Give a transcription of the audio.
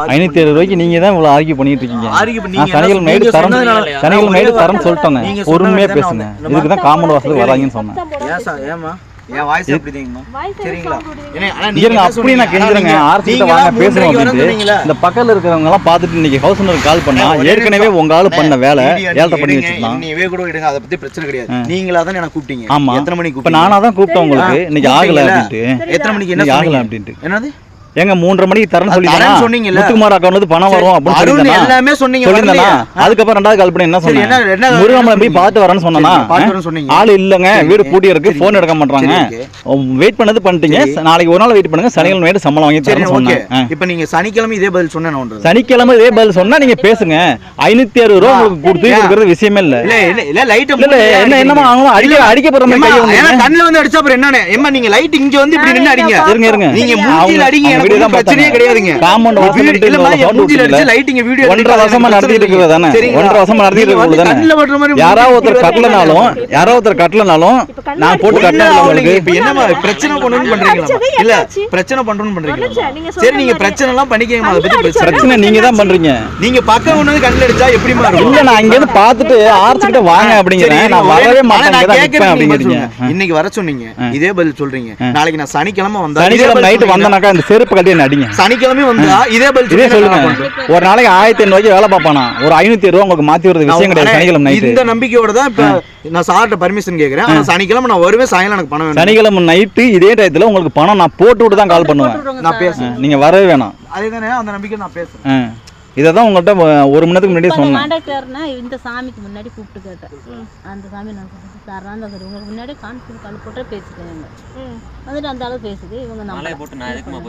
570 ரூபாய்க்கு நீங்க தான் இவ்வளவு ஆர்கியூ பண்ணிட்டு இருக்கீங்க. சனிக்கிழமை நைட்டு தரேன்னு சொல்லிட்டேன். பொறுமையா பேசுங்க. இதுக்கு தான் காம்பவுண்ட் வாசலுக்கு வராங்கன்னு சொன்னேன். என் வாய்ஸ் எப்படிங்கம்மா சரிங்களா? அப்படி நான் கெஞ்சுறேங்க, ஆர்சிட்ட வாங்க பேசுறோம் அப்படின்ட்டு. இந்த பக்கத்துல இருக்கிறவங்க எல்லாம் பார்த்துட்டு இன்னைக்கு ஹவுஸ் ஓனருக்கு கால் பண்ணா ஏற்கனவே உங்க ஆளு பண்ண வேலை ஏல்ட்ட பண்ணி வச்சிருந்தான். நீவே கூட விடுங்க, அதை பத்தி பிரச்சனை கிடையாது. நீங்களா தான் எனக்கு கூப்பிட்டீங்க. ஆமா, எத்தனை மணிக்கு? இப்ப நானா தான் கூப்பிட்டேன் உங்களுக்கு. இன்னைக்கு ஆகல அப்படின்ட்டு. எத்தனை மணிக்கு? என்ன ஆகல அப்படின்ட்டு. என்னது எங்க 3:30 மணிக்கு தரேன்னு சொல்லிட்டீங்க. முத்துக்குமார் அக்கௌண்ட்ல இருந்து பணம் வரும் அப்படின்னு சொல்லிட்டேன். எல்லாமே சொன்னீங்க. அதுக்கப்புறம் ரெண்டாவது கால் பண்ணி என்ன சொன்னீங்க? முருகாமலை போய் பார்த்து வரேன்னு சொன்னா ஆளு இல்லங்க, வீடு பூட்டி இருக்கு, போன் எடுக்க மாட்டாங்க. வெயிட் பண்ணது பண்ணிட்டீங்க. நாளைக்கு ஒரு நாள் வெயிட் பண்ணுங்க, சனிக்கிழமை நைட்டு சம்பளம் வாங்கி தரேன்னு சொன்னேன். இப்போ நீங்க சனிக்கிழமை இதே பதில் சொன்னா சனிக்கிழமை இதே பதில் சொன்னா நீங்க பேசுங்க. 560 ரூபா உங்களுக்கு கொடுத்து விஷயமே இல்ல. இல்ல லைட் என்ன என்னமா அடிக்க போற மாதிரி கையை கண்ணுல வந்து அடிச்சா அப்புறம் என்ன? ஏமா நீங்க லைட் இங்க வந்து இப்படி நின்னு அடிங்க. இருங்க இருங்க, நீங்க மூஞ்சில அடிங்க. பிரச்சனையே கிடையாதுங்க. காம்பவுண்ட் வாசல்ல மூஞ்சில அடிச்சு லைட்டிங் வீடியோ 1.5 வருஷமா நடத்திட்டு இருக்குது தானே. 1.5 வருஷமா நடத்திட்டு இருக்குது தானே. யாராவது ஒருத்தர் கட்டலனாலும் நான் போட்டு கட்டல. உங்களுக்கு இப்போ என்னமா பிரச்சனை பண்ணனும் பண்றீங்களா? இல்ல பிரச்சனை பண்றணும் பண்றீங்களா? சரி நீங்க பிரச்சனை எல்லாம் பண்ணிக்கங்க. அத பத்தி பிரச்சனை நீங்க தான் பண்றீங்க. நீங்க பக்கம் கொண்டு வந்து கண்ணுல அடிச்சா எப்படிமா இருக்கும்? இல்ல நான் இங்க இருந்து பார்த்துட்டு ஆர்ச்சிட்ட வாங்க அப்படிங்கறேன். நான் வரவே மாட்டேன் அப்படிங்கறீங்க. இன்னைக்கு வர சொன்னீங்க, இதே பதில் சொல்றீங்க. நாளைக்கு நான் சனிக்கிழமை வந்தா சனிக்கிழமை நைட் வந்தனாக்கா இந்த செருப்பு கட்டி என்ன அடிங்க. சனிக்கிழமை வந்தா இதே பதில் இதே சொல்லுங்க. ஒரு நாளைக்கு 1500 ரூபாய்க்கு வேலை பார்ப்பானா, ஒரு 500 ரூபாய் உங்களுக்கு மாத்தி வரது விஷயம் கிடையாது. சனிக்கிழமை நைட் இந்த நம்பிக்கையோட தான் இப்ப நான் சார்ட்ட பர்மிஷன் கேக்குறேன். ஆனா சனிக்கிழமை நான் வருவேன், சாயங்காலம் எனக்கு பணம் வேணும். சனிக்கிழமை நைட்டு இதே டயத்துல உங்களுக்கு பணம் நான் போட்டு விட்டு தான் கால் பண்ணுவேன். நான் பேசுறேன், நீங்க வரவே வேணாம். அதேதானே அந்த நம்பிக்கை நான் பேசுறேன். இததான் உங்கள்கிட்ட 1 மணி நேரத்துக்கு முன்னாடியே சொன்னேன். கான்டாக்டர்னா இந்த சாமிக்கு முன்னாடி கூப்பிட்டு கேட்டேன். அந்த சாமி நான் தரேன் உங்களுக்கு முன்னாடி கான்ஃபரன்ஸ் கால் போட்டு பேசிட்டேன். வந்துட்டு அந்த அளவு பேசுது. இவங்க நம்ம